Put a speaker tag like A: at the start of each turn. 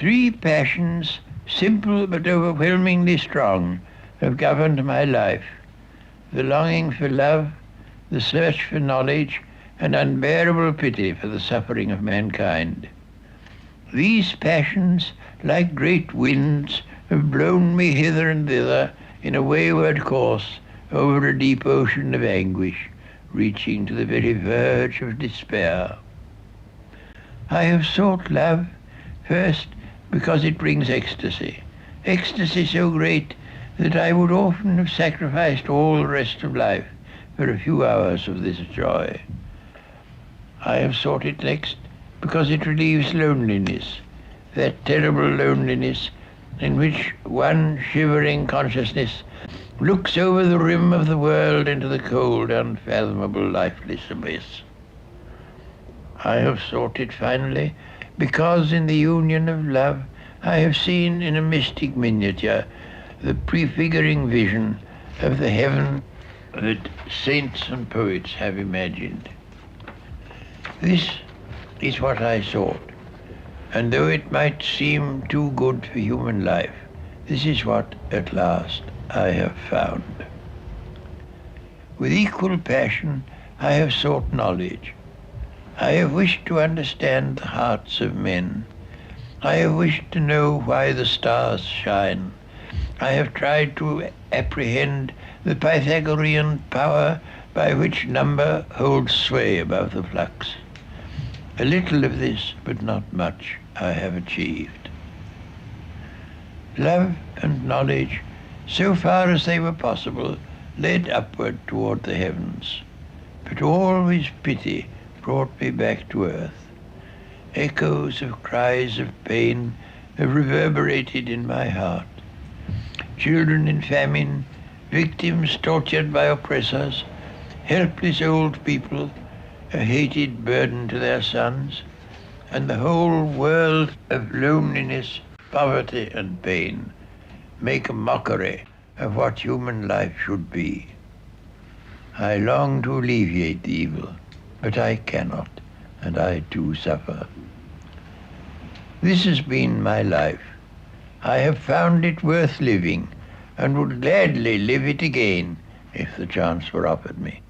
A: Three passions, simple but overwhelmingly strong, have governed my life: the longing for love, the search for knowledge, and unbearable pity for the suffering of mankind. These passions, like great winds, have blown me hither and thither in a wayward course over a deep ocean of anguish, reaching to the very verge of despair. I have sought love, first because it brings ecstasy so great that I would often have sacrificed all the rest of life for a few hours of this joy. I have sought it next because it relieves loneliness, that terrible loneliness in which one shivering consciousness looks over the rim of the world into the cold, unfathomable, lifeless abyss. I have sought it finally because in the union of love I have seen in a mystic miniature the prefiguring vision of the heaven that saints and poets have imagined. This is what I sought, and though it might seem too good for human life, this is what at last I have found. With equal passion I have sought knowledge. I have wished to understand the hearts of men. I have wished to know why the stars shine. I have tried to apprehend the Pythagorean power by which number holds sway above the flux. A little of this, but not much, I have achieved. Love and knowledge, so far as they were possible, led upward toward the heavens. But always pity brought me back to earth. Echoes of cries of pain have reverberated in my heart. Children in famine, victims tortured by oppressors, helpless old people, a hated burden to their sons, and the whole world of loneliness, poverty, and pain make a mockery of what human life should be. I long to alleviate the evil, but I cannot, and I too suffer. This has been my life. I have found it worth living, and would gladly live it again if the chance were offered me.